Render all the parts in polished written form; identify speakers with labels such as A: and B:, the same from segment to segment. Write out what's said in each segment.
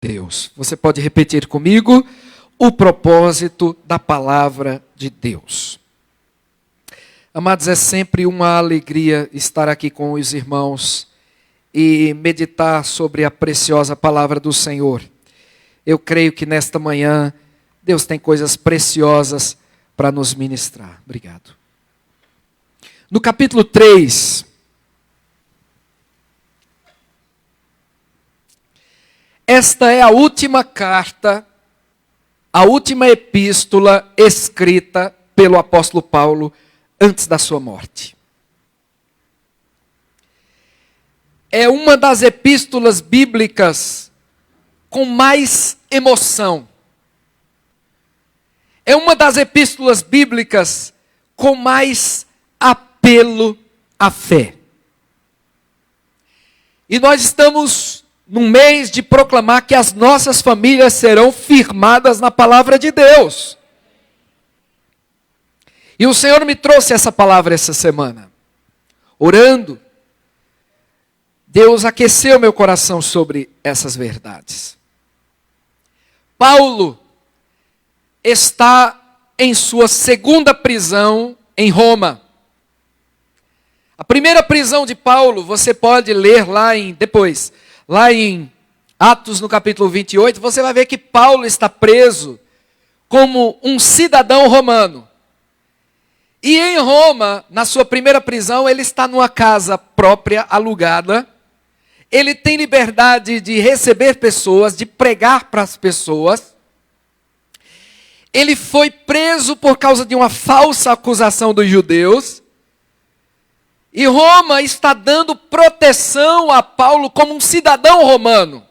A: Deus. Você pode repetir comigo o propósito da palavra de Deus. Amados, é sempre uma alegria estar aqui com os irmãos e meditar sobre a preciosa palavra do Senhor. Eu creio que nesta manhã Deus tem coisas preciosas para nos ministrar. Obrigado. No capítulo 3, esta é a última carta, a última epístola escrita pelo apóstolo Paulo antes da sua morte. É uma das epístolas bíblicas com mais emoção. É uma das epístolas bíblicas com mais apelo à fé. E nós estamos num mês de proclamar que as nossas famílias serão firmadas na palavra de Deus. E o Senhor me trouxe essa palavra essa semana. Orando, Deus aqueceu meu coração sobre essas verdades. Paulo está em sua segunda prisão em Roma. A primeira prisão de Paulo, você pode ler lá em Atos no capítulo 28, você vai ver que Paulo está preso como um cidadão romano. E em Roma, na sua primeira prisão, ele está numa casa própria, alugada. Ele tem liberdade de receber pessoas, de pregar para as pessoas. Ele foi preso por causa de uma falsa acusação dos judeus. E Roma está dando proteção a Paulo como um cidadão romano.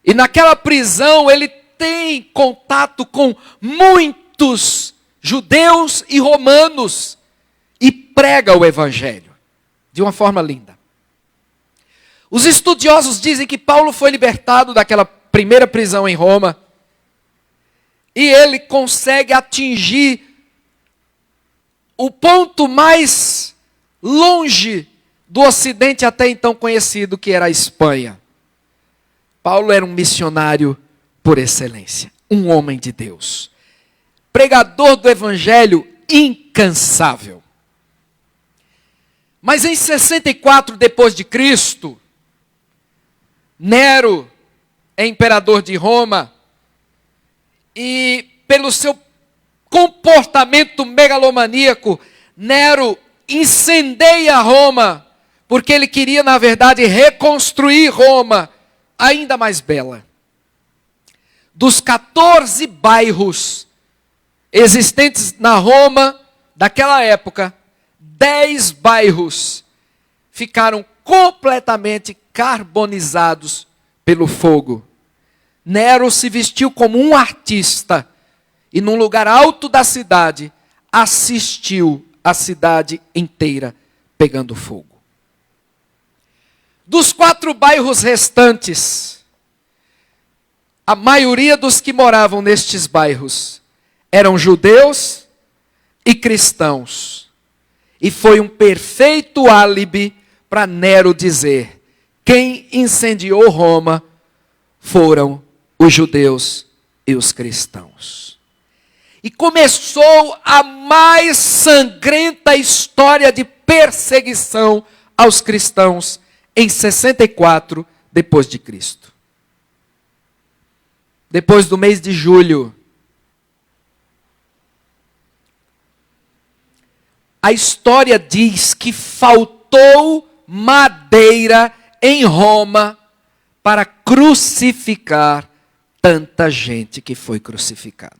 A: E naquela prisão ele tem contato com muitos judeus e romanos e prega o evangelho de uma forma linda. Os estudiosos dizem que Paulo foi libertado daquela primeira prisão em Roma e ele consegue atingir o ponto mais longe do ocidente até então conhecido, que era a Espanha. Paulo era um missionário por excelência, um homem de Deus, pregador do evangelho incansável. Mas em 64 depois de Cristo, Nero é imperador de Roma e pelo seu comportamento megalomaníaco, Nero incendeia Roma, porque ele queria, na verdade, reconstruir Roma ainda mais bela. Dos 14 bairros existentes na Roma daquela época, 10 bairros ficaram completamente carbonizados pelo fogo. Nero se vestiu como um artista e num lugar alto da cidade assistiu a cidade inteira pegando fogo. Dos 4 bairros restantes, a maioria dos que moravam nestes bairros eram judeus e cristãos. E foi um perfeito álibi para Nero dizer: quem incendiou Roma foram os judeus e os cristãos. E começou a mais sangrenta história de perseguição aos cristãos em 64 depois de Cristo. Depois do mês de julho, a história diz que faltou madeira em Roma para crucificar tanta gente que foi crucificada.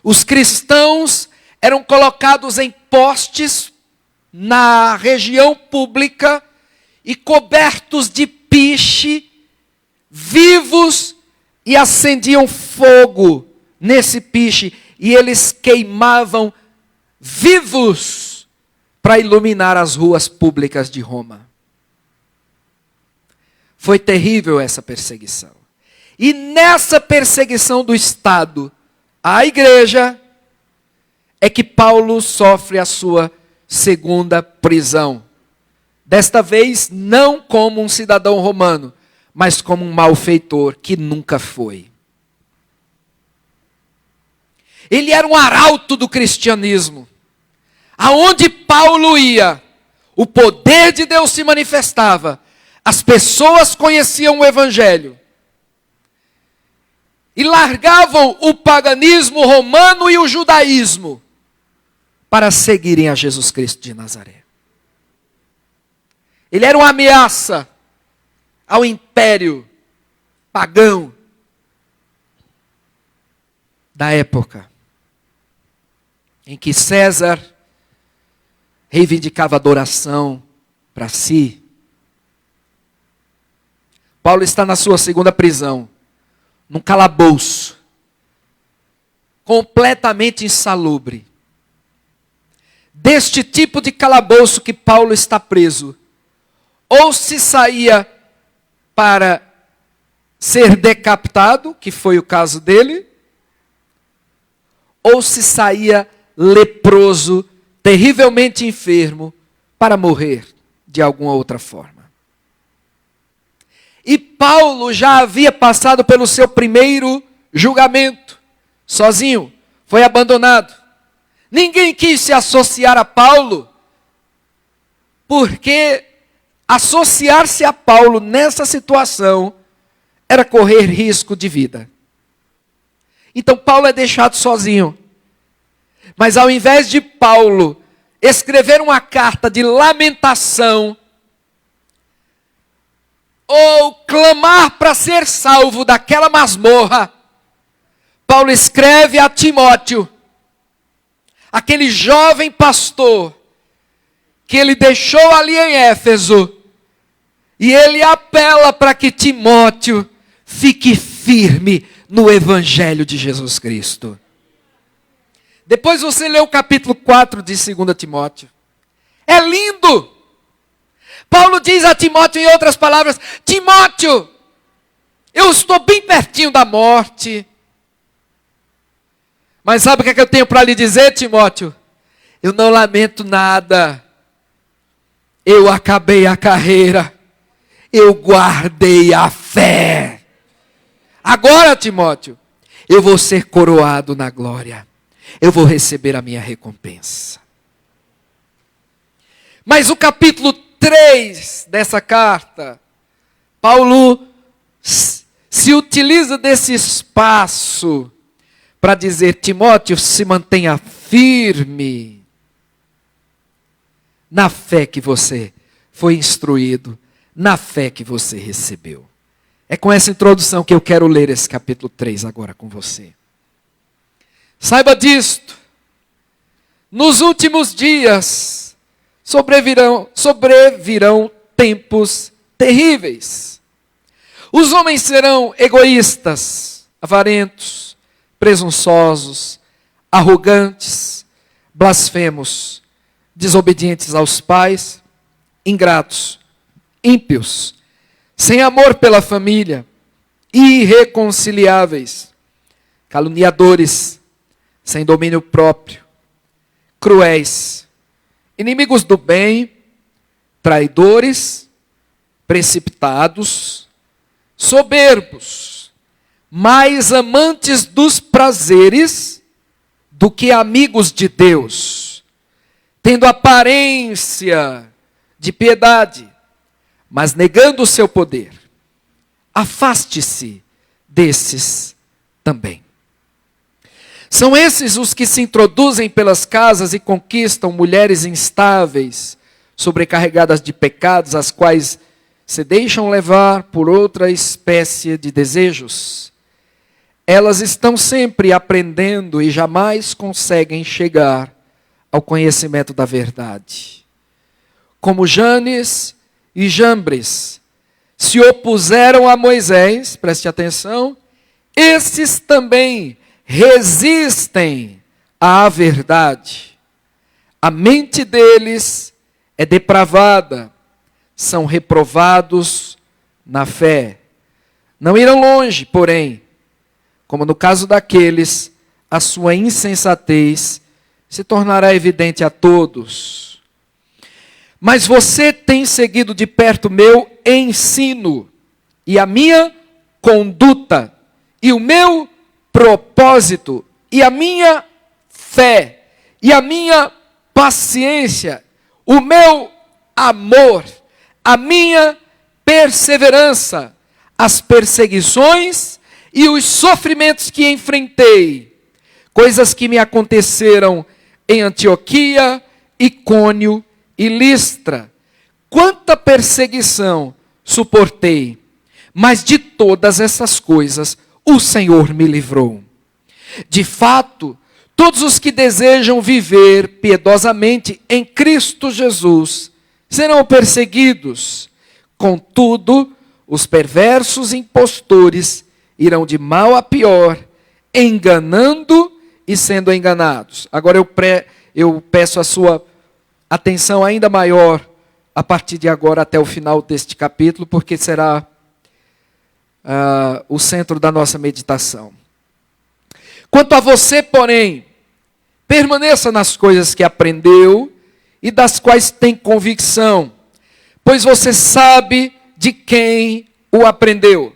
A: Os cristãos eram colocados em postes na região pública e cobertos de piche, vivos, e acendiam fogo nesse piche e eles queimavam vivos para iluminar as ruas públicas de Roma. Foi terrível essa perseguição. E nessa perseguição do Estado à igreja é que Paulo sofre a sua segunda prisão. Desta vez, não como um cidadão romano, mas como um malfeitor que nunca foi. Ele era um arauto do cristianismo. Aonde Paulo ia, o poder de Deus se manifestava. As pessoas conheciam o evangelho. E largavam o paganismo romano e o judaísmo para seguirem a Jesus Cristo de Nazaré. Ele era uma ameaça ao império pagão da época, em que César reivindicava adoração para si. Paulo está na sua segunda prisão, num calabouço, completamente insalubre. Deste tipo de calabouço que Paulo está preso, ou se saía para ser decapitado, que foi o caso dele, ou se saía leproso, terrivelmente enfermo, para morrer de alguma outra forma. E Paulo já havia passado pelo seu primeiro julgamento, sozinho, foi abandonado. Ninguém quis se associar a Paulo, porque associar-se a Paulo nessa situação era correr risco de vida. Então Paulo é deixado sozinho. Mas ao invés de Paulo escrever uma carta de lamentação, ou clamar para ser salvo daquela masmorra, Paulo escreve a Timóteo, aquele jovem pastor, que ele deixou ali em Éfeso, e ele apela para que Timóteo fique firme no Evangelho de Jesus Cristo. Depois você lê o capítulo 4 de 2 Timóteo. É lindo! Paulo diz a Timóteo, em outras palavras, Timóteo, eu estou bem pertinho da morte. Mas sabe o que é que eu tenho para lhe dizer, Timóteo? Eu não lamento nada. Eu acabei a carreira. Eu guardei a fé. Agora, Timóteo, eu vou ser coroado na glória. Eu vou receber a minha recompensa. Mas o capítulo 3 dessa carta, Paulo se utiliza desse espaço para dizer, Timóteo, se mantenha firme na fé que você foi instruído, na fé que você recebeu. É com essa introdução que eu quero ler esse capítulo 3 agora com você. Saiba disto, nos últimos dias sobrevirão tempos terríveis. Os homens serão egoístas, avarentos, presunçosos, arrogantes, blasfemos, desobedientes aos pais, ingratos, ímpios, sem amor pela família, irreconciliáveis, caluniadores, sem domínio próprio, cruéis, inimigos do bem, traidores, precipitados, soberbos, mais amantes dos prazeres do que amigos de Deus, tendo aparência de piedade, mas negando o seu poder. Afaste-se desses também. São esses os que se introduzem pelas casas e conquistam mulheres instáveis, sobrecarregadas de pecados, as quais se deixam levar por outra espécie de desejos. Elas estão sempre aprendendo e jamais conseguem chegar ao conhecimento da verdade. Como Janes e Jambres se opuseram a Moisés, preste atenção, esses também resistem à verdade. A mente deles é depravada, são reprovados na fé. Não irão longe, porém, como no caso daqueles, a sua insensatez se tornará evidente a todos. Mas você tem seguido de perto meu ensino, e a minha conduta, e o meu propósito, e a minha fé, e a minha paciência, o meu amor, a minha perseverança, as perseguições e os sofrimentos que enfrentei, coisas que me aconteceram em Antioquia, Icônio e Listra. Quanta perseguição suportei, mas de todas essas coisas o Senhor me livrou. De fato, todos os que desejam viver piedosamente em Cristo Jesus serão perseguidos. Contudo, os perversos impostores irão de mal a pior, enganando e sendo enganados. Agora eu peço a sua atenção ainda maior a partir de agora até o final deste capítulo, porque será o centro da nossa meditação. Quanto a você, porém, permaneça nas coisas que aprendeu e das quais tem convicção, pois você sabe de quem o aprendeu.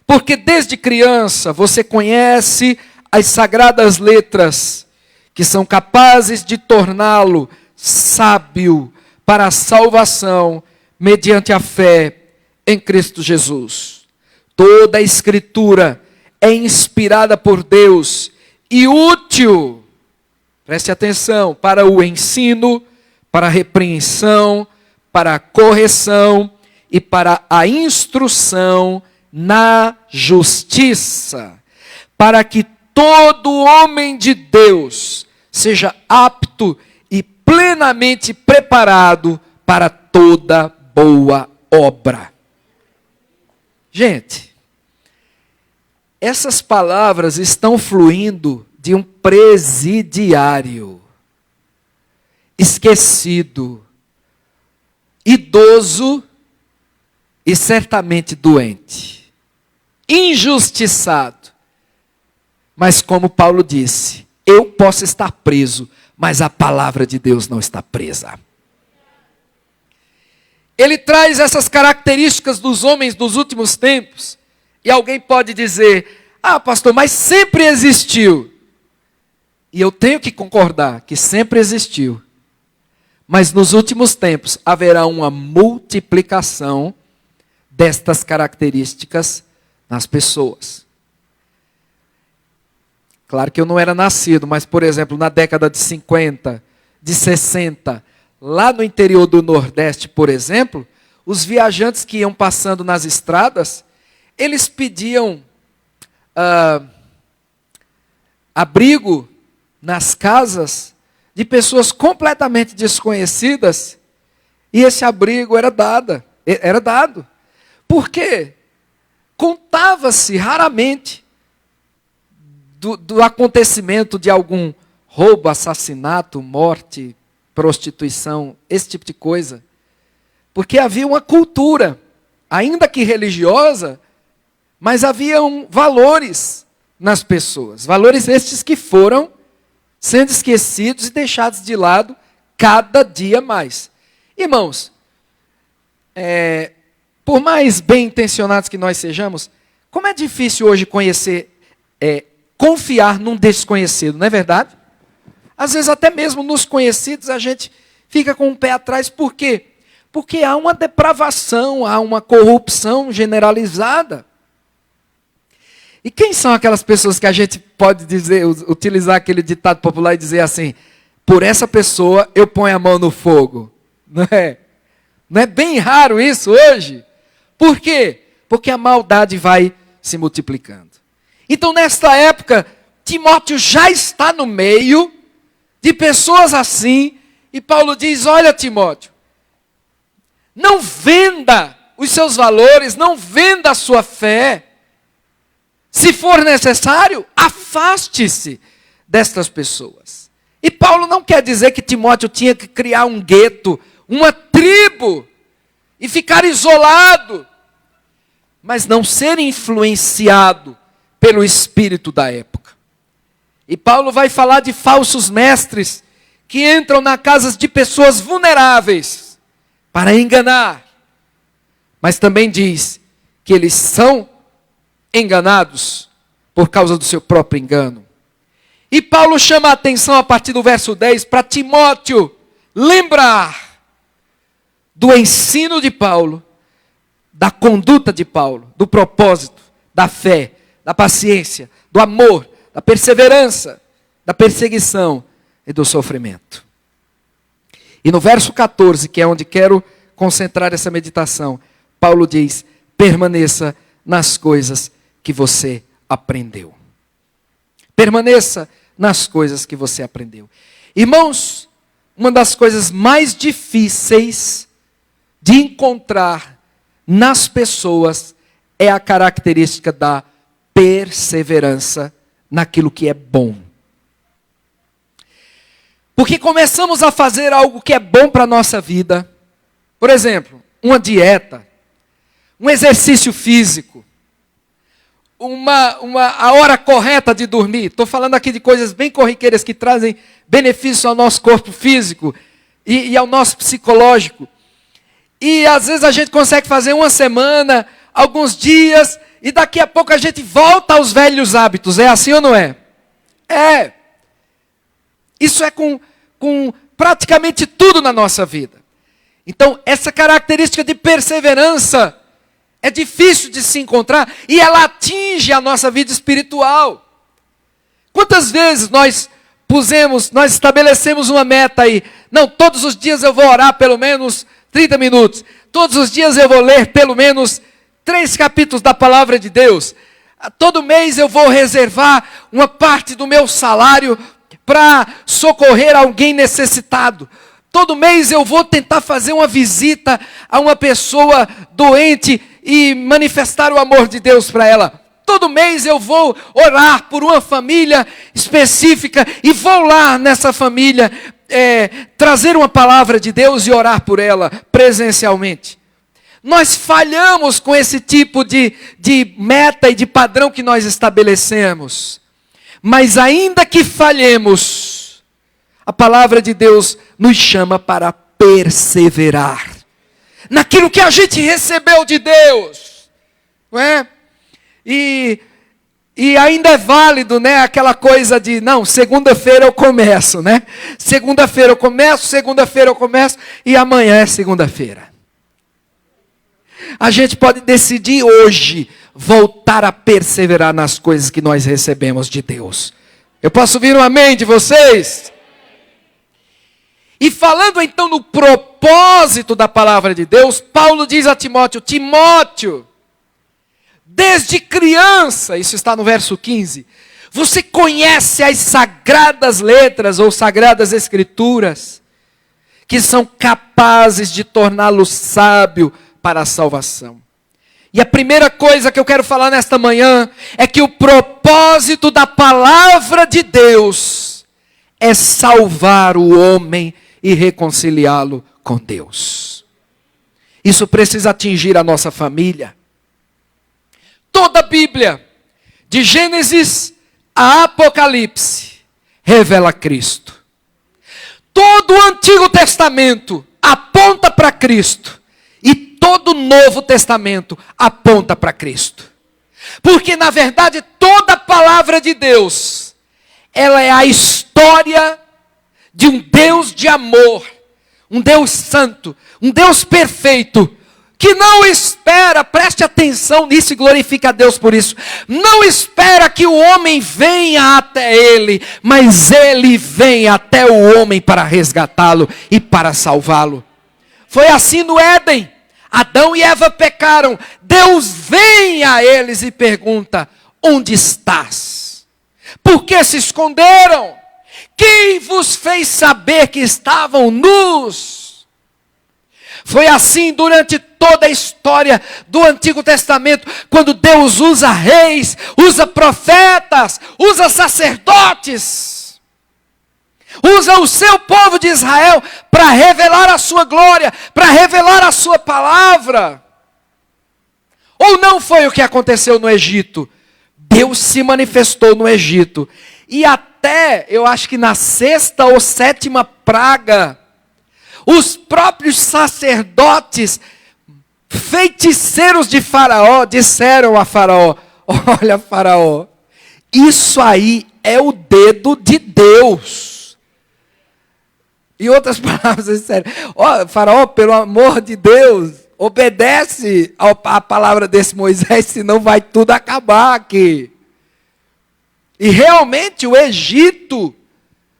A: Porque desde criança você conhece as sagradas letras, que são capazes de torná-lo sábio para a salvação mediante a fé em Cristo Jesus. Toda a Escritura é inspirada por Deus e útil, preste atenção, para o ensino, para a repreensão, para a correção e para a instrução na justiça, para que todo homem de Deus seja apto e plenamente preparado para toda boa obra. Gente, essas palavras estão fluindo de um presidiário, esquecido, idoso e certamente doente, injustiçado. Mas como Paulo disse, eu posso estar preso, mas a palavra de Deus não está presa. Ele traz essas características dos homens dos últimos tempos. E alguém pode dizer, pastor, mas sempre existiu. E eu tenho que concordar que sempre existiu. Mas nos últimos tempos haverá uma multiplicação destas características nas pessoas. Claro que eu não era nascido, mas, por exemplo, na década de 50, de 60, lá no interior do Nordeste, por exemplo, os viajantes que iam passando nas estradas, eles pediam abrigo nas casas de pessoas completamente desconhecidas, e esse abrigo era dado. Por quê? Contava-se raramente do acontecimento de algum roubo, assassinato, morte, prostituição, esse tipo de coisa. Porque havia uma cultura, ainda que religiosa, mas haviam valores nas pessoas. Valores estes que foram sendo esquecidos e deixados de lado cada dia mais. Irmãos, por mais bem intencionados que nós sejamos, como é difícil hoje confiar num desconhecido, não é verdade? Às vezes até mesmo nos conhecidos a gente fica com o pé atrás. Por quê? Porque há uma depravação, há uma corrupção generalizada. E quem são aquelas pessoas que a gente pode utilizar aquele ditado popular e dizer assim, por essa pessoa eu ponho a mão no fogo? Não é? Não é bem raro isso hoje? Por quê? Porque a maldade vai se multiplicando. Então, nesta época, Timóteo já está no meio de pessoas assim, e Paulo diz, olha, Timóteo, não venda os seus valores, não venda a sua fé. Se for necessário, afaste-se destas pessoas. E Paulo não quer dizer que Timóteo tinha que criar um gueto, uma tribo, e ficar isolado, mas não ser influenciado pelo espírito da época. E Paulo vai falar de falsos mestres que entram nas casas de pessoas vulneráveis para enganar. Mas também diz que eles são enganados por causa do seu próprio engano. E Paulo chama a atenção a partir do verso 10 para Timóteo lembrar do ensino de Paulo, da conduta de Paulo, do propósito, da fé, da paciência, do amor, da perseverança, da perseguição e do sofrimento. E no verso 14, que é onde quero concentrar essa meditação, Paulo diz: permaneça nas coisas que você aprendeu. Permaneça nas coisas que você aprendeu. Irmãos, uma das coisas mais difíceis de encontrar nas pessoas é a característica da perseverança naquilo que é bom. Porque começamos a fazer algo que é bom para a nossa vida. Por exemplo, uma dieta, um exercício físico, a hora correta de dormir. Estou falando aqui de coisas bem corriqueiras que trazem benefícios ao nosso corpo físico e ao nosso psicológico. E às vezes a gente consegue fazer uma semana, alguns dias, e daqui a pouco a gente volta aos velhos hábitos. É assim ou não é? É. Isso é com praticamente tudo na nossa vida. Então, essa característica de perseverança é difícil de se encontrar e ela atinge a nossa vida espiritual. Quantas vezes nós estabelecemos uma meta aí? Não, todos os dias eu vou orar pelo menos 30 minutos. Todos os dias eu vou ler pelo menos 3 capítulos da palavra de Deus. Todo mês eu vou reservar uma parte do meu salário para socorrer alguém necessitado. Todo mês eu vou tentar fazer uma visita a uma pessoa doente e manifestar o amor de Deus para ela. Todo mês eu vou orar por uma família específica e vou lá nessa família trazer uma palavra de Deus e orar por ela presencialmente. Nós falhamos com esse tipo de meta e de padrão que nós estabelecemos. Mas ainda que falhemos, a palavra de Deus nos chama para perseverar naquilo que a gente recebeu de Deus, não é? E ainda é válido, né, aquela coisa de, não, segunda-feira eu começo, né? Segunda-feira eu começo e amanhã é segunda-feira. A gente pode decidir hoje voltar a perseverar nas coisas que nós recebemos de Deus. Eu posso ouvir um amém de vocês? E falando então no propósito da palavra de Deus, Paulo diz a Timóteo: Timóteo, desde criança, isso está no verso 15, você conhece as sagradas letras ou sagradas escrituras, que são capazes de torná-lo sábio para a salvação. E a primeira coisa que eu quero falar nesta manhã é que o propósito da palavra de Deus é salvar o homem e reconciliá-lo com Deus. Isso precisa atingir a nossa família. Toda a Bíblia, de Gênesis a Apocalipse, revela Cristo. Todo o Antigo Testamento aponta para Cristo. E todo o Novo Testamento aponta para Cristo. Porque, na verdade, toda a palavra de Deus, ela é a história de um Deus de amor, um Deus santo, um Deus perfeito, que não espera, preste atenção nisso e glorifique a Deus por isso, não espera que o homem venha até ele, mas ele vem até o homem para resgatá-lo e para salvá-lo. Foi assim no Éden. Adão e Eva pecaram. Deus vem a eles e pergunta: onde estás? Por que se esconderam? Quem vos fez saber que estavam nus? Foi assim durante toda a história do Antigo Testamento, quando Deus usa reis, usa profetas, usa sacerdotes. Usa o seu povo de Israel para revelar a sua glória, para revelar a sua palavra. Ou não foi o que aconteceu no Egito? Deus se manifestou no Egito. E até, eu acho que na 6ª ou 7ª praga, os próprios sacerdotes feiticeiros de Faraó disseram a Faraó: olha, Faraó, isso aí é o dedo de Deus. Em outras palavras, eles disseram: ó, Faraó, pelo amor de Deus, obedece à palavra desse Moisés, senão vai tudo acabar aqui. E realmente o Egito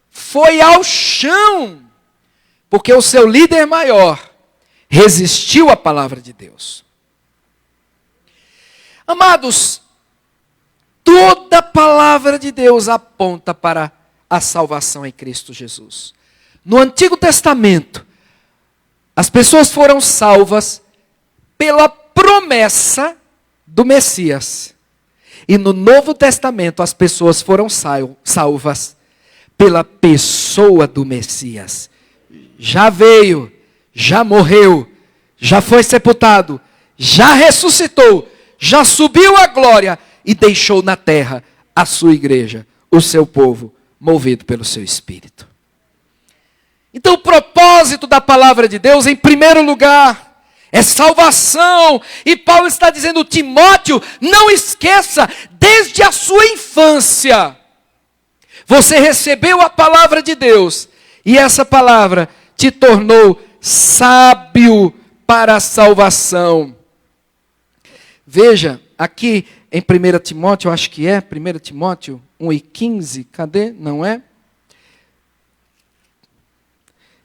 A: foi ao chão, porque o seu líder maior resistiu à palavra de Deus. Amados, toda a palavra de Deus aponta para a salvação em Cristo Jesus. No Antigo Testamento, as pessoas foram salvas pela promessa do Messias. E no Novo Testamento, as pessoas foram salvas pela pessoa do Messias. Já veio, já morreu, já foi sepultado, já ressuscitou, já subiu à glória e deixou na terra a sua igreja, o seu povo, movido pelo seu Espírito. Então o propósito da palavra de Deus, em primeiro lugar, é salvação. E Paulo está dizendo: Timóteo, não esqueça, desde a sua infância, você recebeu a palavra de Deus, e essa palavra te tornou sábio para a salvação. Veja, aqui em 1 Timóteo, eu acho que é 1 Timóteo 1:15, cadê? Não é?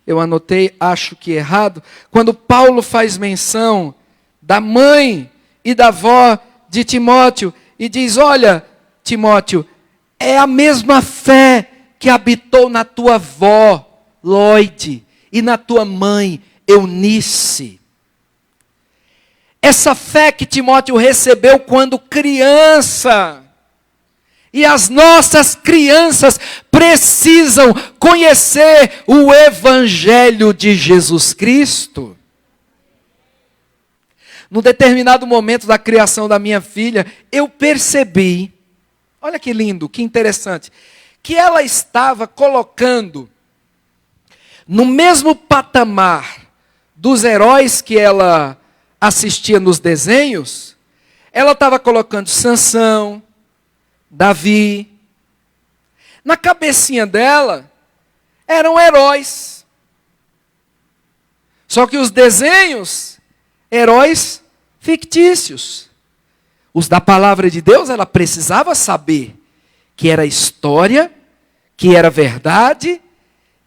A: Eu anotei, acho que errado, quando Paulo faz menção da mãe e da avó de Timóteo, e diz: olha, Timóteo, é a mesma fé que habitou na tua avó, Lloyd, e na tua mãe, Eunice. Essa fé que Timóteo recebeu quando criança. E as nossas crianças precisam conhecer o Evangelho de Jesus Cristo. Num determinado momento da criação da minha filha, eu percebi, olha que lindo, que interessante, que ela estava colocando no mesmo patamar dos heróis que ela assistia nos desenhos, ela estava colocando Sansão, Davi. Na cabecinha dela, eram heróis. Só que os desenhos, heróis fictícios. Os da palavra de Deus, ela precisava saber que era história, que era verdade,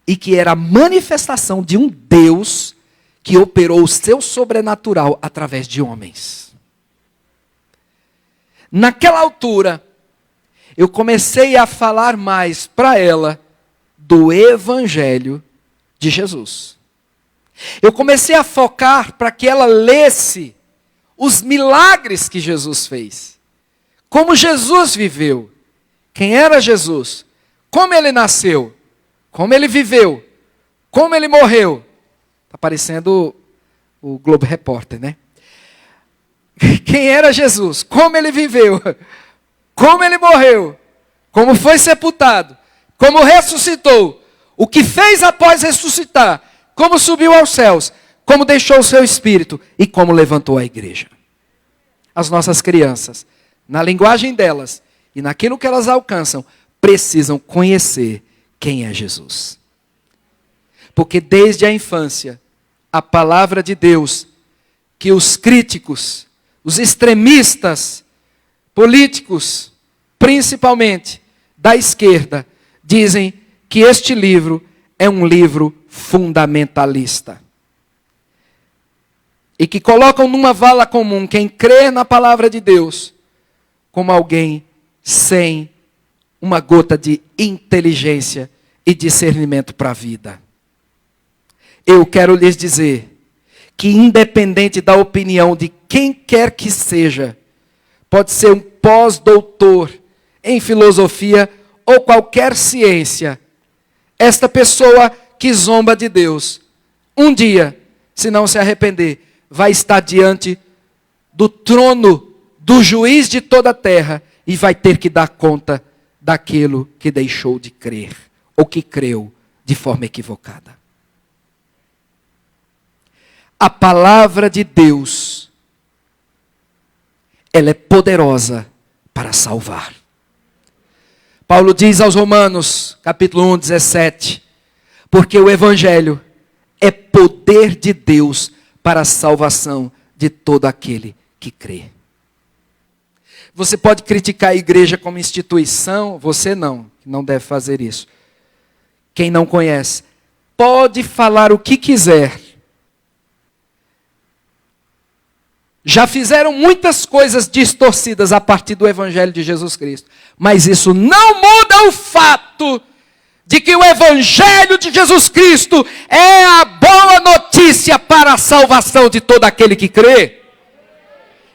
A: e que era a manifestação de um Deus que operou o seu sobrenatural através de homens. Naquela altura, eu comecei a falar mais para ela do Evangelho de Jesus. Eu comecei a focar para que ela lesse os milagres que Jesus fez. Como Jesus viveu. Quem era Jesus? Como ele nasceu? Como ele viveu? Como ele morreu? Está parecendo o Globo Repórter, né? Quem era Jesus? Como ele viveu? Como ele morreu, como foi sepultado, como ressuscitou, o que fez após ressuscitar, como subiu aos céus, como deixou o seu Espírito e como levantou a igreja. As nossas crianças, na linguagem delas e naquilo que elas alcançam, precisam conhecer quem é Jesus. Porque desde a infância, a palavra de Deus, que os críticos, os extremistas, políticos, principalmente da esquerda, dizem que este livro é um livro fundamentalista. E que colocam numa vala comum quem crê na palavra de Deus como alguém sem uma gota de inteligência e discernimento para a vida. Eu quero lhes dizer que, independente da opinião de quem quer que seja, pode ser um pós-doutor em filosofia ou qualquer ciência, esta pessoa que zomba de Deus, um dia, se não se arrepender, vai estar diante do trono do juiz de toda a terra e vai ter que dar conta daquilo que deixou de crer ou que creu de forma equivocada. A palavra de Deus ela é poderosa para salvar. Paulo diz aos Romanos, capítulo 1, 17, porque o Evangelho é poder de Deus para a salvação de todo aquele que crê. Você pode criticar a igreja como instituição, você não deve fazer isso. Quem não conhece, pode falar o que quiser. Já fizeram muitas coisas distorcidas a partir do Evangelho de Jesus Cristo. Mas isso não muda o fato de que o Evangelho de Jesus Cristo é a boa notícia para a salvação de todo aquele que crê.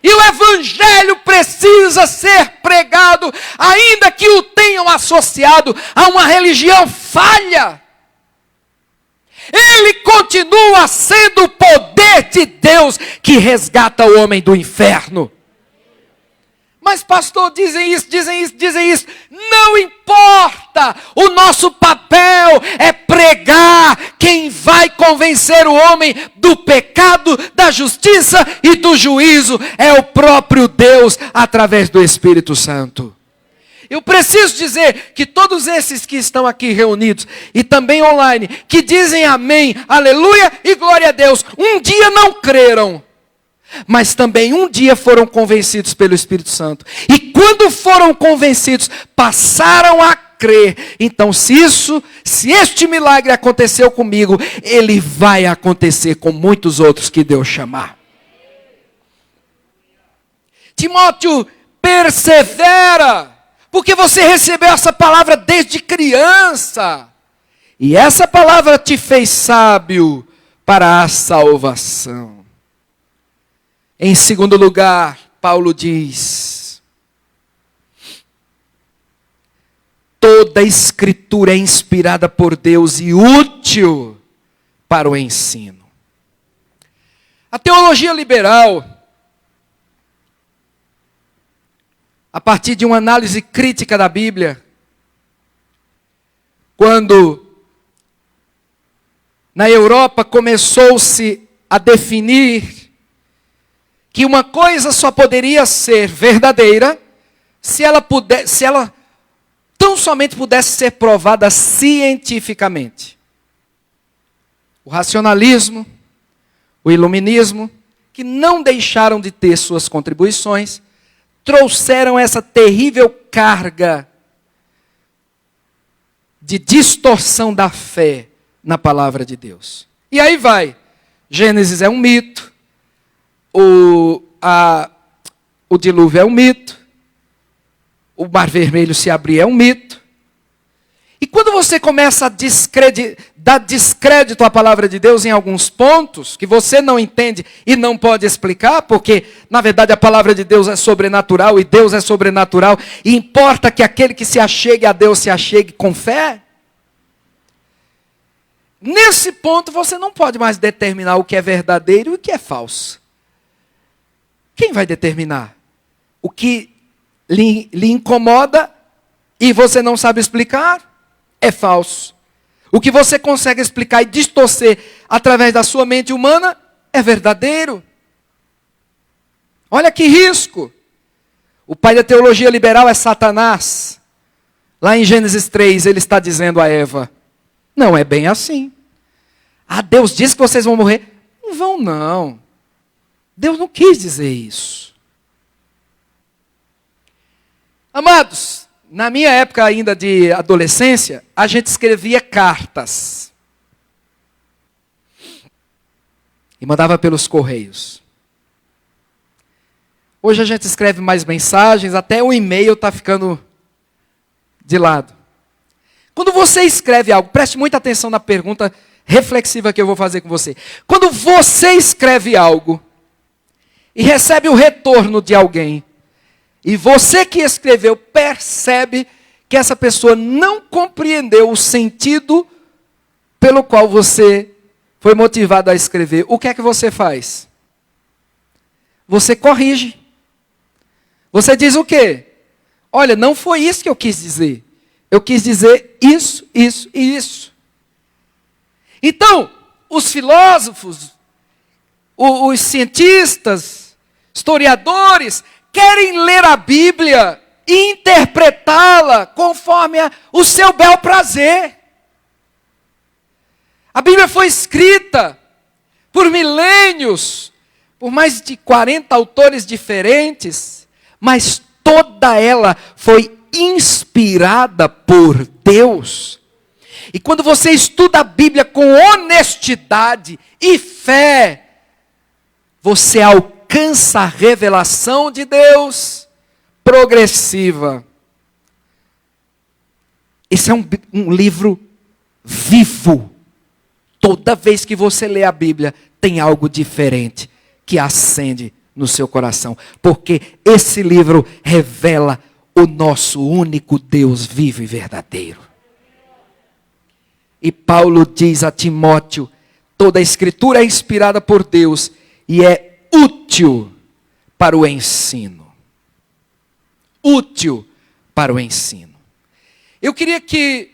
A: E o Evangelho precisa ser pregado, ainda que o tenham associado a uma religião falha. Ele continua sendo o poder de Deus que resgata o homem do inferno. Mas pastor, dizem isso. Não importa. O nosso papel é pregar. Quem vai convencer o homem do pecado, da justiça e do juízo é o próprio Deus através do Espírito Santo. Eu preciso dizer que todos esses que estão aqui reunidos e também online, que dizem amém, aleluia e glória a Deus, um dia não creram, mas também um dia foram convencidos pelo Espírito Santo. E quando foram convencidos, passaram a crer. Então, se este milagre aconteceu comigo, ele vai acontecer com muitos outros que Deus chamar. Timóteo, persevera, porque você recebeu essa palavra desde criança. E essa palavra te fez sábio para a salvação. Em segundo lugar, Paulo diz: toda a Escritura é inspirada por Deus e útil para o ensino. A teologia liberal, a partir de uma análise crítica da Bíblia, quando na Europa começou-se a definir que uma coisa só poderia ser verdadeira se ela tão somente pudesse ser provada cientificamente. O racionalismo, o iluminismo, que não deixaram de ter suas contribuições, trouxeram essa terrível carga de distorção da fé na palavra de Deus. E aí vai, Gênesis é um mito, o dilúvio é um mito, o mar vermelho se abrir é um mito. E quando você começa a dar descrédito à palavra de Deus em alguns pontos, que você não entende e não pode explicar, porque na verdade a palavra de Deus é sobrenatural e Deus é sobrenatural, e importa que aquele que se achegue a Deus se achegue com fé. Nesse ponto você não pode mais determinar o que é verdadeiro e o que é falso. Quem vai determinar? O que lhe incomoda e você não sabe explicar é falso. O que você consegue explicar e distorcer através da sua mente humana é verdadeiro. Olha que risco. O pai da teologia liberal é Satanás. Lá em Gênesis 3 ele está dizendo a Eva: não é bem assim. Ah, Deus disse que vocês vão morrer. Não vão não. Deus não quis dizer isso. Amados, na minha época ainda de adolescência, a gente escrevia cartas. E mandava pelos correios. Hoje a gente escreve mais mensagens, até o e-mail está ficando de lado. Quando você escreve algo, preste muita atenção na pergunta reflexiva que eu vou fazer com você. Quando você escreve algo e recebe o retorno de alguém, e você que escreveu percebe que essa pessoa não compreendeu o sentido pelo qual você foi motivado a escrever, o que é que você faz? Você corrige. Você diz o quê? Olha, não foi isso que eu quis dizer. Eu quis dizer isso, isso e isso. Então, os filósofos, os cientistas, historiadores, querem ler a Bíblia e interpretá-la conforme o seu bel prazer. A Bíblia foi escrita por milênios, por mais de 40 autores diferentes, mas toda ela foi inspirada por Deus. E quando você estuda a Bíblia com honestidade e fé, você alcança a revelação de Deus progressiva. Esse é um livro vivo. Toda vez que você lê a Bíblia, tem algo diferente que acende no seu coração. Porque esse livro revela o nosso único Deus vivo e verdadeiro. E Paulo diz a Timóteo, toda a Escritura é inspirada por Deus e é útil para o ensino. Útil para o ensino. Eu queria que,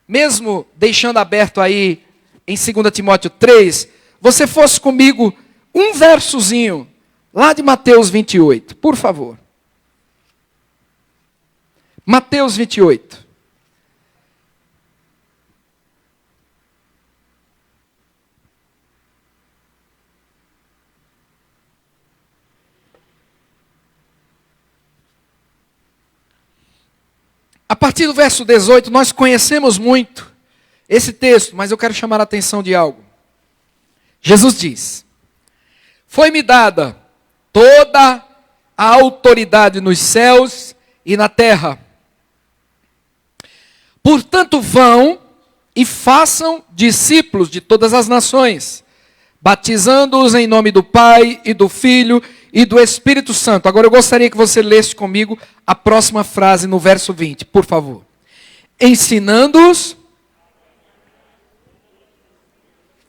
A: mesmo deixando aberto aí em 2 Timóteo 3, você fosse comigo um versozinho lá de Mateus 28, por favor. Mateus 28. A partir do verso 18, nós conhecemos muito esse texto, mas eu quero chamar a atenção de algo. Jesus diz: foi-me dada toda a autoridade nos céus e na terra. Portanto, vão e façam discípulos de todas as nações, batizando-os em nome do Pai e do Filho e do Espírito Santo. Agora eu gostaria que você lesse comigo a próxima frase no verso 20, por favor. Ensinando-os,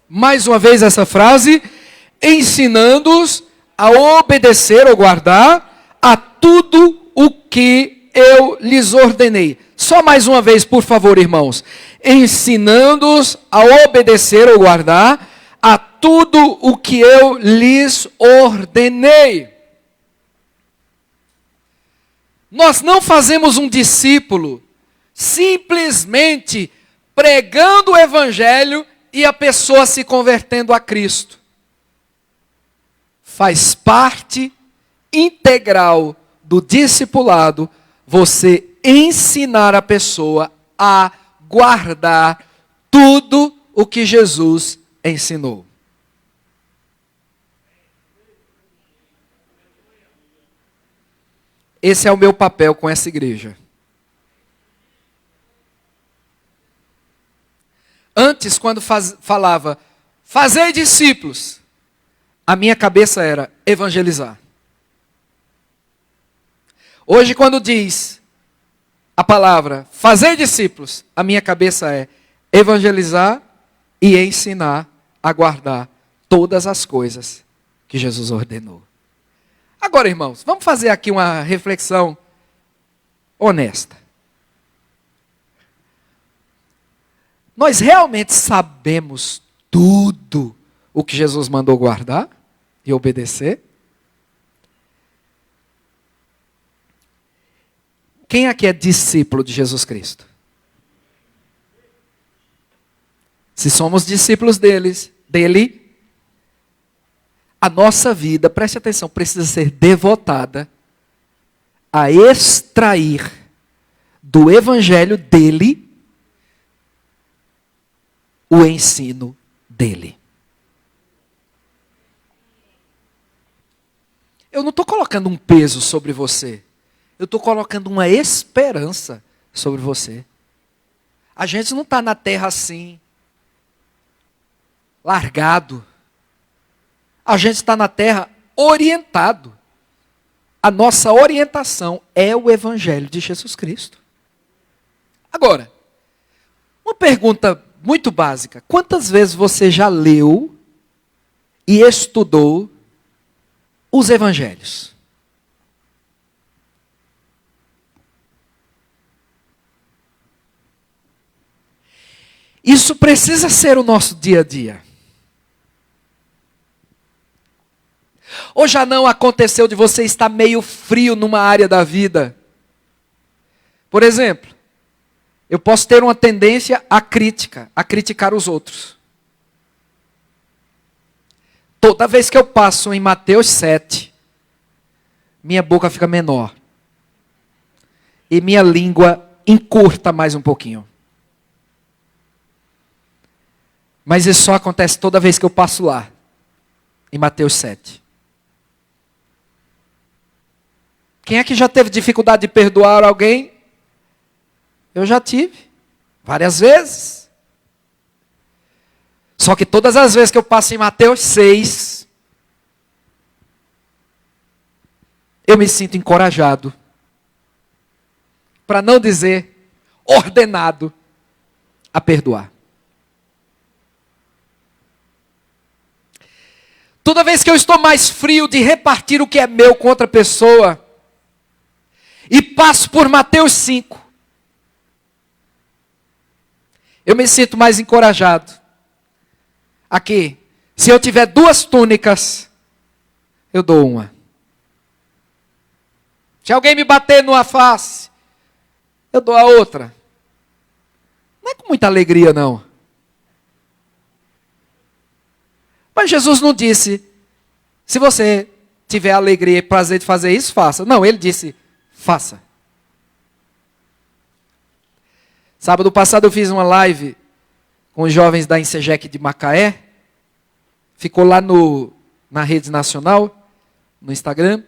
A: mais uma vez essa frase, ensinando-os a obedecer ou guardar a tudo o que eu lhes ordenei. Só mais uma vez, por favor, irmãos. Ensinando-os a obedecer ou guardar a tudo o que eu lhes ordenei. Nós não fazemos um discípulo simplesmente pregando o evangelho e a pessoa se convertendo a Cristo. Faz parte integral do discipulado você ensinar a pessoa a guardar tudo o que Jesus ensinou. Esse é o meu papel com essa igreja. Antes, quando falava, fazei discípulos, a minha cabeça era evangelizar. Hoje, quando diz a palavra, fazei discípulos, a minha cabeça é evangelizar e ensinar a guardar todas as coisas que Jesus ordenou. Agora, irmãos, vamos fazer aqui uma reflexão honesta. Nós realmente sabemos tudo o que Jesus mandou guardar e obedecer? Quem aqui é discípulo de Jesus Cristo? Se somos discípulos dele, a nossa vida, preste atenção, precisa ser devotada a extrair do evangelho dele o ensino dele. Eu não estou colocando um peso sobre você. Eu estou colocando uma esperança sobre você. A gente não está na terra assim, largado. A gente está na terra orientado. A nossa orientação é o Evangelho de Jesus Cristo. Agora, uma pergunta muito básica. Quantas vezes você já leu e estudou os Evangelhos? Isso precisa ser o nosso dia a dia. Ou já não aconteceu de você estar meio frio numa área da vida? Por exemplo, eu posso ter uma tendência à crítica, a criticar os outros. Toda vez que eu passo em Mateus 7, minha boca fica menor. E minha língua encurta mais um pouquinho. Mas isso só acontece toda vez que eu passo lá, em Mateus 7. Quem é que já teve dificuldade de perdoar alguém? Eu já tive, várias vezes. Só que todas as vezes que eu passo em Mateus 6, eu me sinto encorajado, para não dizer ordenado, a perdoar. Toda vez que eu estou mais frio de repartir o que é meu com outra pessoa, e passo por Mateus 5, eu me sinto mais encorajado. Aqui, se eu tiver 2 túnicas, eu dou uma. Se alguém me bater numa face, eu dou a outra. Não é com muita alegria, não. Mas Jesus não disse, se você tiver alegria e prazer de fazer isso, faça. Não, ele disse, faça. Sábado passado eu fiz uma live com os jovens da Insegec de Macaé. Ficou lá na rede nacional, no Instagram.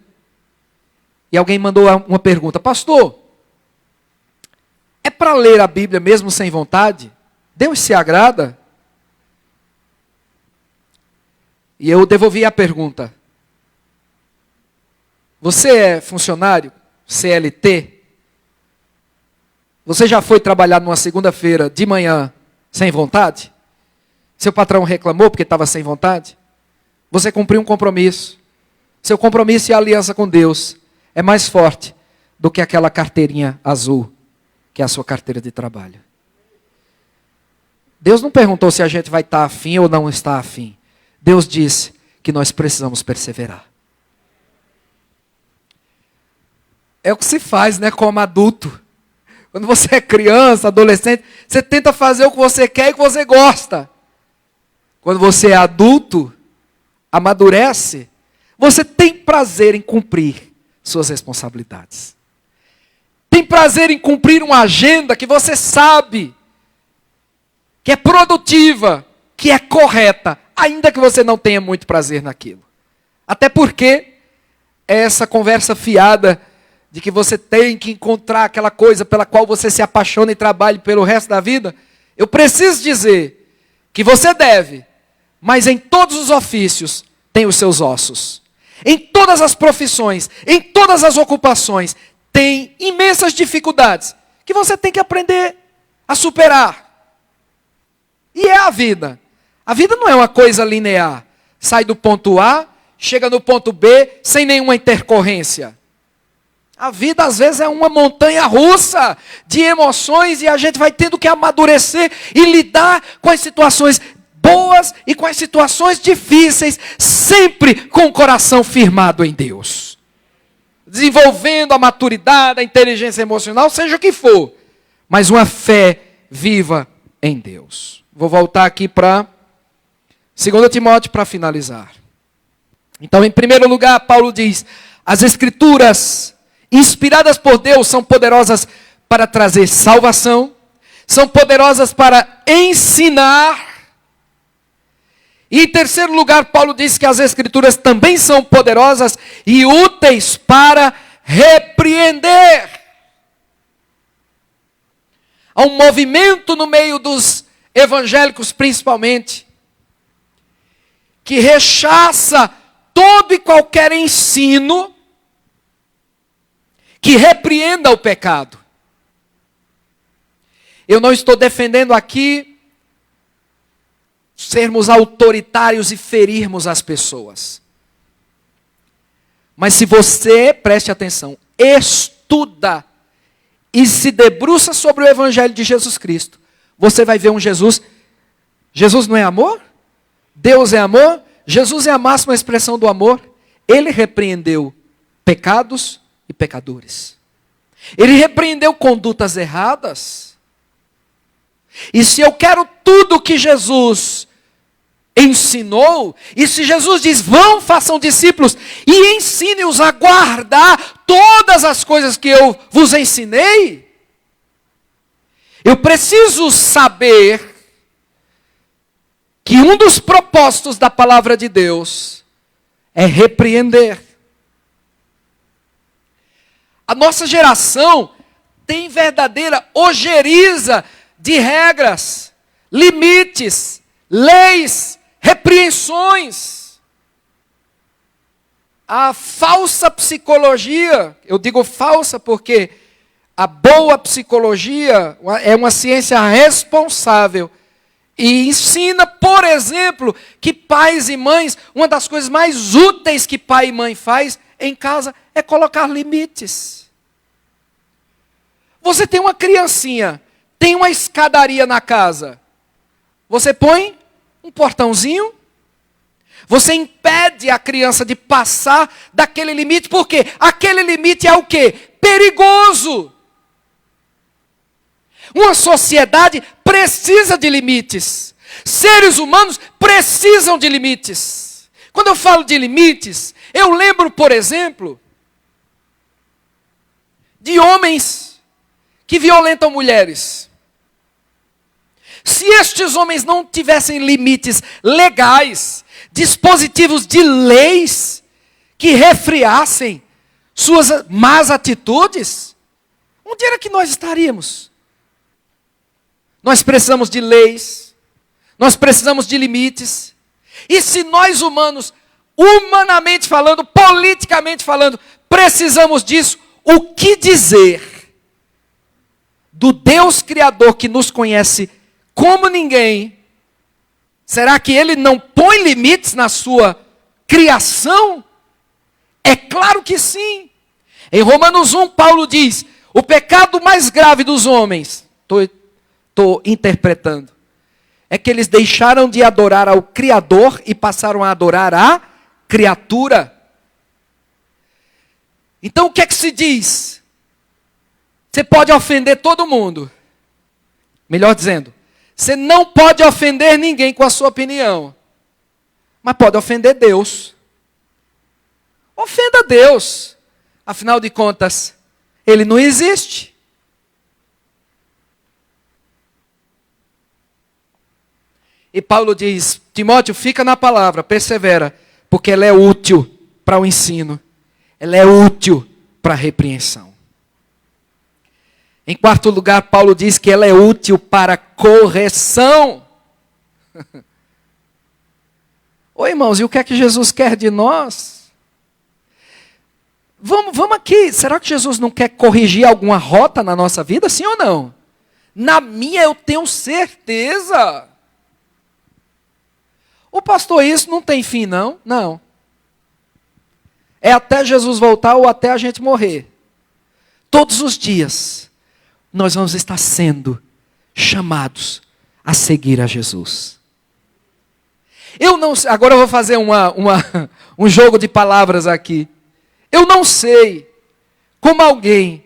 A: E alguém mandou uma pergunta. Pastor, é para ler a Bíblia mesmo sem vontade? Deus se agrada? E eu devolvi a pergunta. Você é funcionário? CLT? Você já foi trabalhar numa segunda-feira de manhã sem vontade? Seu patrão reclamou porque estava sem vontade? Você cumpriu um compromisso. Seu compromisso e a aliança com Deus é mais forte do que aquela carteirinha azul, que é a sua carteira de trabalho. Deus não perguntou se a gente vai estar afim ou não está afim. Deus disse que nós precisamos perseverar. É o que se faz, né, como adulto. Quando você é criança, adolescente, você tenta fazer o que você quer e o que você gosta. Quando você é adulto, amadurece, você tem prazer em cumprir suas responsabilidades. Tem prazer em cumprir uma agenda que você sabe que é produtiva, que é correta, ainda que você não tenha muito prazer naquilo. Até porque é essa conversa fiada de que você tem que encontrar aquela coisa pela qual você se apaixona e trabalhe pelo resto da vida. Eu preciso dizer que você deve, mas em todos os ofícios tem os seus ossos. Em todas as profissões, em todas as ocupações, tem imensas dificuldades que você tem que aprender a superar. E é a vida. A vida não é uma coisa linear. Sai do ponto A, chega no ponto B, sem nenhuma intercorrência. A vida às vezes é uma montanha russa de emoções e a gente vai tendo que amadurecer e lidar com as situações boas e com as situações difíceis, sempre com o coração firmado em Deus. Desenvolvendo a maturidade, a inteligência emocional, seja o que for, mas uma fé viva em Deus. Vou voltar aqui para 2 Timóteo para finalizar. Então, em primeiro lugar, Paulo diz, as Escrituras inspiradas por Deus são poderosas para trazer salvação, são poderosas para ensinar. E em terceiro lugar, Paulo diz que as Escrituras também são poderosas e úteis para repreender. Há um movimento no meio dos evangélicos, principalmente, que rechaça todo e qualquer ensino que repreenda o pecado. Eu não estou defendendo aqui sermos autoritários e ferirmos as pessoas. Mas se você, preste atenção, estuda e se debruça sobre o Evangelho de Jesus Cristo, você vai ver um Jesus. Jesus não é amor? Deus é amor? Jesus é a máxima expressão do amor. Ele repreendeu pecados e pecadores. Ele repreendeu condutas erradas. E se eu quero tudo que Jesus ensinou, e se Jesus diz, vão, façam discípulos, e ensine-os a guardar todas as coisas que eu vos ensinei, eu preciso saber que um dos propósitos da palavra de Deus é repreender. A nossa geração tem verdadeira ojeriza de regras, limites, leis, repreensões. A falsa psicologia, eu digo falsa porque a boa psicologia é uma ciência responsável e ensina, por exemplo, que pais e mães, uma das coisas mais úteis que pai e mãe faz em casa é colocar limites. Você tem uma criancinha, tem uma escadaria na casa. Você põe um portãozinho, você impede a criança de passar daquele limite, porque aquele limite é o quê? Perigoso. Uma sociedade precisa de limites. Seres humanos precisam de limites. Quando eu falo de limites, eu lembro, por exemplo, de homens que violentam mulheres. Se estes homens não tivessem limites legais, dispositivos de leis que refreassem suas más atitudes, onde era que nós estaríamos? Nós precisamos de leis, nós precisamos de limites. E se nós humanos, humanamente falando, politicamente falando, precisamos disso, o que dizer do Deus Criador que nos conhece como ninguém? Será que Ele não põe limites na sua criação? É claro que sim. Em Romanos 1, Paulo diz, o pecado mais grave dos homens, estou interpretando, é que eles deixaram de adorar ao Criador e passaram a adorar a criatura. Então o que é que se diz? Você pode ofender todo mundo. Melhor dizendo, você não pode ofender ninguém com a sua opinião, mas pode ofender Deus. Ofenda Deus. Afinal de contas, Ele não existe. E Paulo diz, Timóteo, fica na palavra, persevera, porque ela é útil para o ensino. Ela é útil para a repreensão. Em quarto lugar, Paulo diz que ela é útil para correção. Oi, irmãos, e o que é que Jesus quer de nós? Vamos aqui, será que Jesus não quer corrigir alguma rota na nossa vida, sim ou não? Na minha eu tenho certeza. O pastor, isso não tem fim, não? Não. É até Jesus voltar ou até a gente morrer. Todos os dias, nós vamos estar sendo chamados a seguir a Jesus. Eu não sei, agora eu vou fazer um jogo de palavras aqui. Eu não sei como alguém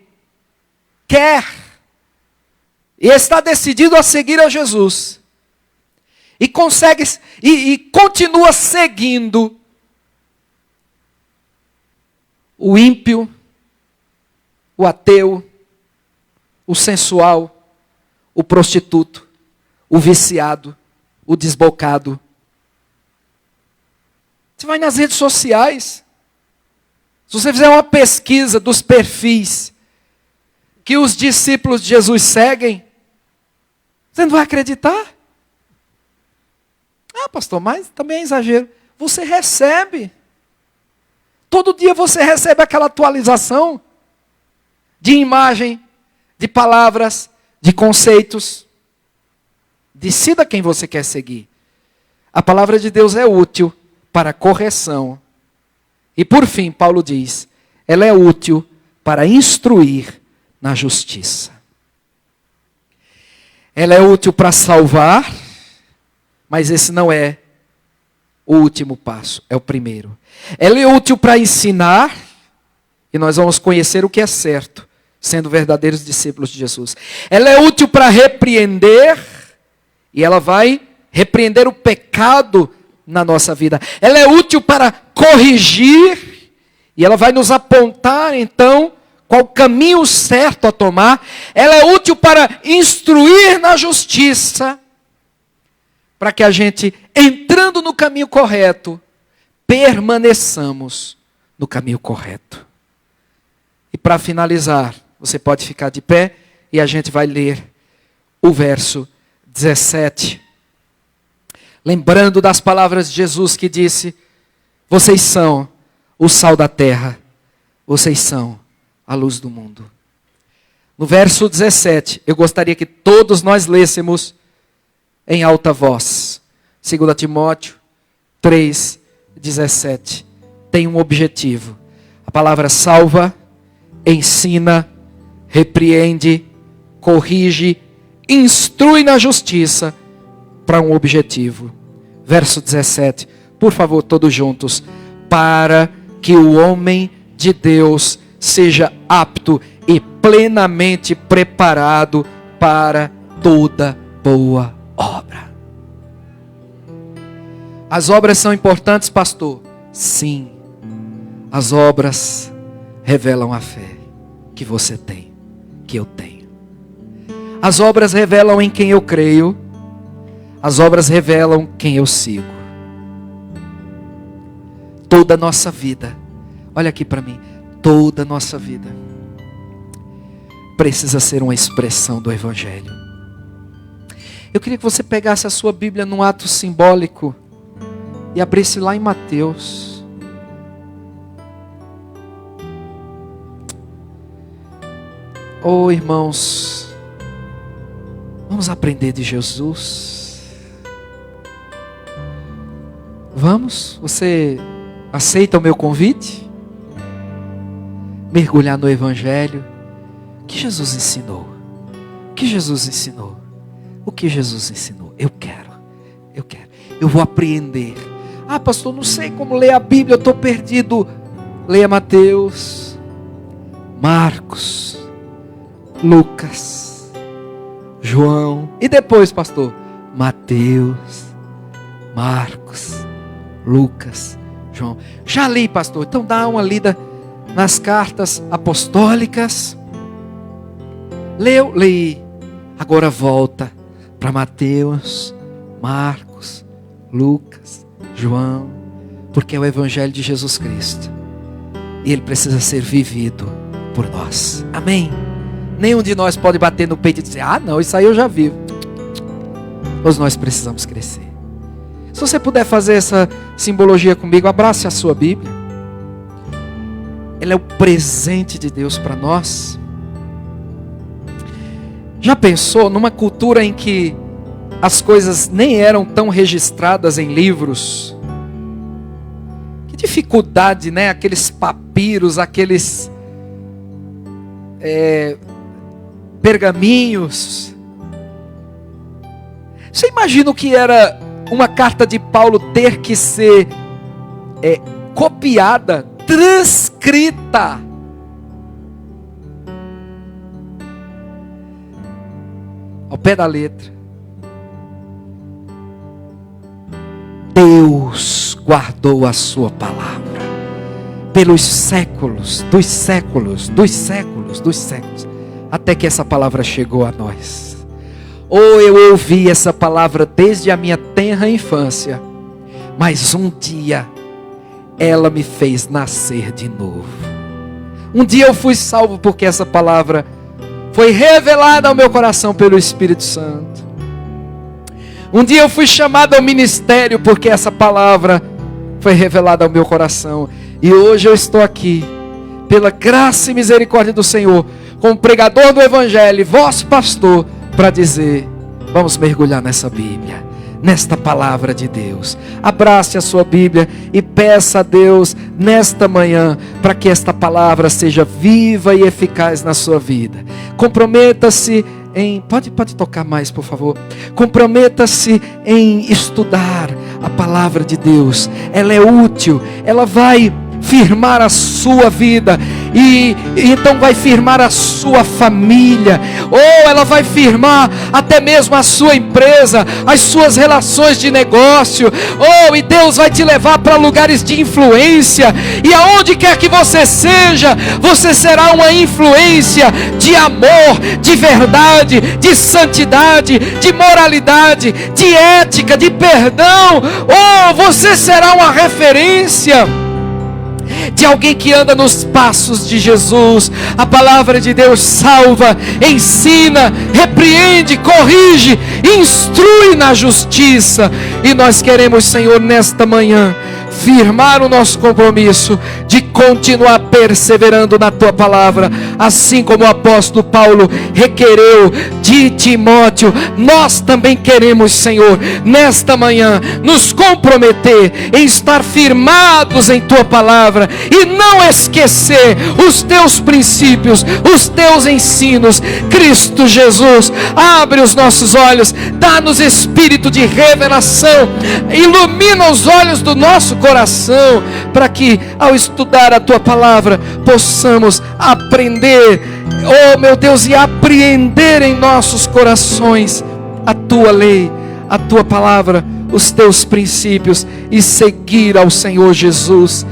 A: quer e está decidido a seguir a Jesus e consegue e continua seguindo o ímpio, o ateu, o sensual, o prostituto, o viciado, o desbocado. Você vai nas redes sociais, se você fizer uma pesquisa dos perfis que os discípulos de Jesus seguem, você não vai acreditar? Ah, pastor, mas também é exagero. Você recebe. Todo dia você recebe aquela atualização de imagem, de palavras, de conceitos. Decida quem você quer seguir. A palavra de Deus é útil para correção. E por fim, Paulo diz, ela é útil para instruir na justiça. Ela é útil para salvar, mas esse não é o último passo, é o primeiro. Ela é útil para ensinar, e nós vamos conhecer o que é certo, sendo verdadeiros discípulos de Jesus. Ela é útil para repreender, e ela vai repreender o pecado na nossa vida. Ela é útil para corrigir, e ela vai nos apontar, então, qual o caminho certo a tomar. Ela é útil para instruir na justiça, para que a gente, entrando no caminho correto, permaneçamos no caminho correto. E para finalizar, você pode ficar de pé e a gente vai ler o verso 17. Lembrando das palavras de Jesus que disse: vocês são o sal da terra, vocês são a luz do mundo. No verso 17, eu gostaria que todos nós lêssemos em alta voz. 2 Timóteo 3:17. Tem um objetivo. A palavra salva, ensina, repreende, corrige, instrui na justiça para um objetivo. Verso 17. Por favor, todos juntos. Para que o homem de Deus seja apto e plenamente preparado para toda boa obra. As obras são importantes, pastor? Sim. As obras revelam a fé que você tem, que eu tenho. As obras revelam em quem eu creio. As obras revelam quem eu sigo. Toda a nossa vida, olha aqui para mim, toda a nossa vida precisa ser uma expressão do Evangelho. Eu queria que você pegasse a sua Bíblia num ato simbólico e abrisse lá em Mateus. Oh, irmãos, vamos aprender de Jesus. Vamos? Você aceita o meu convite? Mergulhar no Evangelho. O que Jesus ensinou? O que Jesus ensinou? O que Jesus ensinou? Eu quero. Eu vou apreender. Ah, pastor, não sei como ler a Bíblia, eu estou perdido. Leia Mateus, Marcos, Lucas, João. E depois, pastor? Mateus, Marcos, Lucas, João. Já li, pastor. Então dá uma lida nas cartas apostólicas. Leu? Li. Agora volta para Mateus, Marcos, Lucas, João. Porque é o Evangelho de Jesus Cristo. E ele precisa ser vivido por nós. Amém? Nenhum de nós pode bater no peito e dizer: ah não, isso aí eu já vi. Todos nós precisamos crescer. Se você puder fazer essa simbologia comigo, abrace a sua Bíblia. Ela é o presente de Deus para nós. Já pensou numa cultura em que as coisas nem eram tão registradas em livros? Que dificuldade, né? Aqueles papiros, aqueles pergaminhos. Você imagina o que era uma carta de Paulo ter que ser copiada, transcrita. Ao pé da letra. Deus guardou a sua palavra pelos séculos, dos séculos, dos séculos, dos séculos, até que essa palavra chegou a nós. Ou eu ouvi essa palavra desde a minha tenra infância, mas um dia ela me fez nascer de novo. Um dia eu fui salvo porque essa palavra foi revelada ao meu coração pelo Espírito Santo. Um dia eu fui chamado ao ministério porque essa palavra foi revelada ao meu coração. E hoje eu estou aqui, pela graça e misericórdia do Senhor, como pregador do Evangelho, vosso pastor, para dizer: vamos mergulhar nessa Bíblia, nesta palavra de Deus. Abrace a sua Bíblia e peça a Deus nesta manhã para que esta palavra seja viva e eficaz na sua vida. Comprometa-se em... Pode tocar mais, por favor. Comprometa-se em estudar a palavra de Deus, ela é útil, ela vai firmar a sua vida, e então vai firmar a sua família, ou ela vai firmar até mesmo a sua empresa, as suas relações de negócio, e Deus vai te levar para lugares de influência, e aonde quer que você seja, você será uma influência de amor, de verdade, de santidade, de moralidade, de ética, de perdão. Você será uma referência de alguém que anda nos passos de Jesus. A palavra de Deus salva, ensina, repreende, corrige, instrui na justiça. E nós queremos, Senhor, nesta manhã, firmar o nosso compromisso de continuar perseverando na Tua palavra, assim como o apóstolo Paulo requereu de Timóteo. Nós também queremos, Senhor, nesta manhã, nos comprometer em estar firmados em Tua palavra e não esquecer os Teus princípios, os Teus ensinos. Cristo Jesus, abre os nossos olhos, dá-nos espírito de revelação, ilumina os olhos do nosso coração, para que ao estudar a Tua palavra, possamos aprender, meu Deus, e apreender em nossos corações a Tua lei, a Tua palavra, os Teus princípios, e seguir ao Senhor Jesus.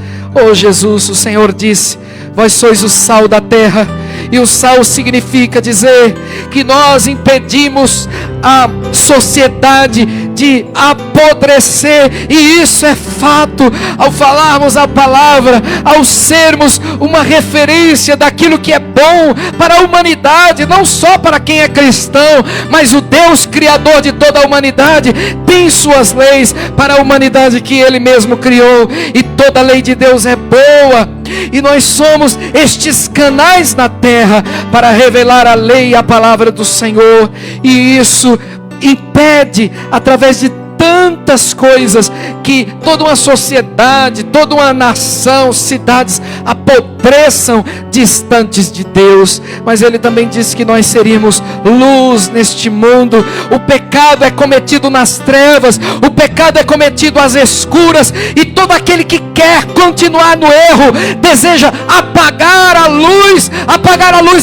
A: Jesus, o Senhor disse: vós sois o sal da terra. E o sal significa dizer que nós impedimos a sociedade de apodrecer, e isso é fato. Ao falarmos a palavra, ao sermos uma referência daquilo que é bom para a humanidade, não só para quem é cristão, mas o Deus Criador de toda a humanidade tem suas leis para a humanidade que Ele mesmo criou, e toda a lei de Deus é boa. E nós somos estes canais na terra para revelar a lei e a palavra do Senhor. E isso impede, através de tantas coisas, que toda uma sociedade, toda uma nação, cidades apodreçam distantes de Deus. Mas Ele também disse que nós seríamos luz neste mundo. O pecado é cometido nas trevas, o pecado é cometido às escuras, e todo aquele que quer continuar no erro deseja apagar a luz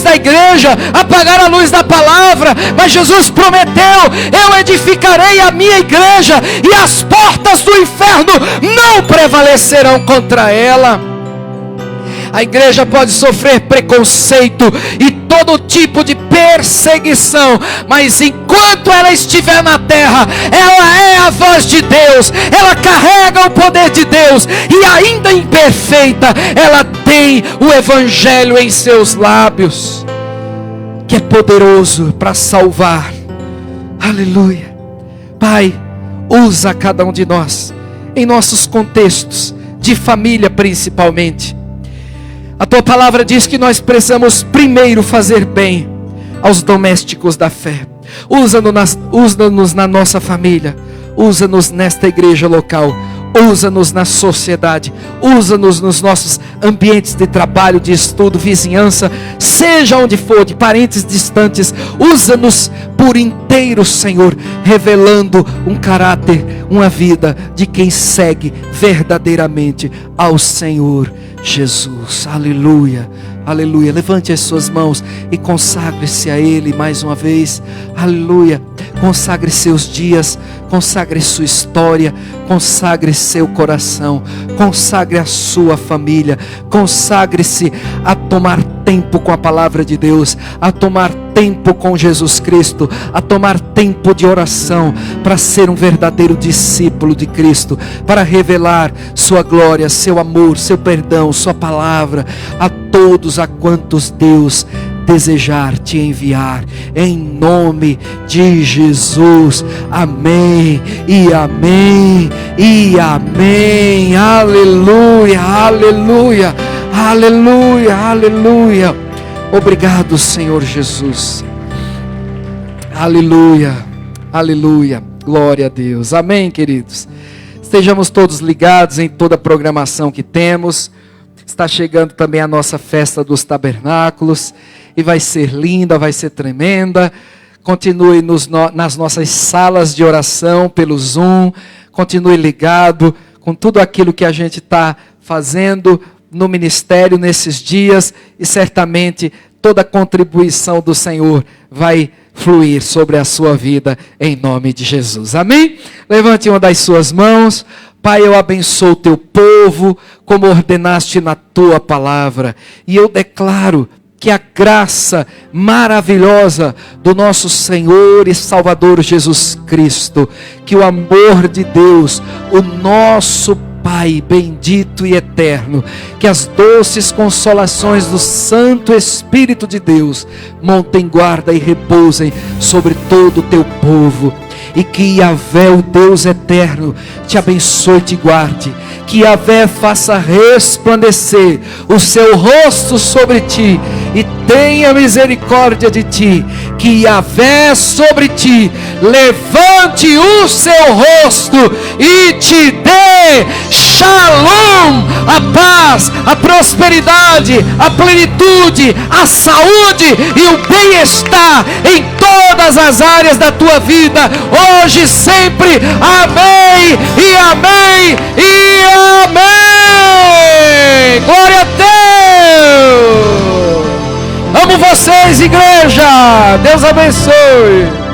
A: da igreja, apagar a luz da palavra. Mas Jesus prometeu: eu edificarei a minha igreja, e as portas do inferno não prevalecerão contra ela. A igreja pode sofrer preconceito e todo tipo de perseguição, mas enquanto ela estiver na terra, ela é a voz de Deus, ela carrega o poder de Deus, e ainda imperfeita, ela tem o evangelho em seus lábios, que é poderoso para salvar. Aleluia. Pai, usa cada um de nós em nossos contextos de família, principalmente. A Tua palavra diz que nós precisamos primeiro fazer bem aos domésticos da fé. Usa-nos na nossa família, usa-nos nesta igreja local, usa-nos na sociedade, usa-nos nos nossos ambientes de trabalho, de estudo, vizinhança, seja onde for, de parentes distantes. Usa-nos por inteiro, Senhor, revelando um caráter, uma vida de quem segue verdadeiramente ao Senhor Jesus. Aleluia, aleluia. Levante as suas mãos e consagre-se a Ele mais uma vez. Aleluia. Consagre seus dias, consagre sua história, consagre seu coração, consagre a sua família, consagre-se a tomar tempo com a palavra de Deus, a tomar tempo com Jesus Cristo, a tomar tempo de oração, para ser um verdadeiro discípulo de Cristo, para revelar sua glória, seu amor, seu perdão, sua palavra a todos a quantos Deus desejar te enviar, em nome de Jesus. Amém e amém e amém. Aleluia, aleluia, aleluia, aleluia. Obrigado, Senhor Jesus. Aleluia, aleluia. Glória a Deus. Amém, queridos. Estejamos todos ligados em toda a programação que temos. Está chegando também a nossa festa dos tabernáculos, e vai ser linda, vai ser tremenda. Continue nas nossas salas de oração pelo Zoom. continue ligado com tudo aquilo que a gente está fazendo no ministério nesses dias, e certamente toda a contribuição do Senhor vai fluir sobre a sua vida, em nome de Jesus. Amém? Levante uma das suas mãos. Pai, eu abençoo o teu povo, como ordenaste na tua palavra, e eu declaro que a graça maravilhosa do nosso Senhor e Salvador Jesus Cristo, que o amor de Deus, o nosso Pai bendito e eterno, que as doces consolações do Santo Espírito de Deus montem guarda e repousem sobre todo o teu povo, e que Yahvé, o Deus eterno, te abençoe e te guarde, que Yahvé faça resplandecer o seu rosto sobre ti e tenha misericórdia de ti, que Yahvé sobre ti levante o seu rosto e te dê Shalom, a paz, a prosperidade, a plenitude, a saúde e o bem-estar em todas as áreas da tua vida, hoje e sempre. Amém e amém e amém. Glória a Deus. Amo vocês, igreja. Deus abençoe.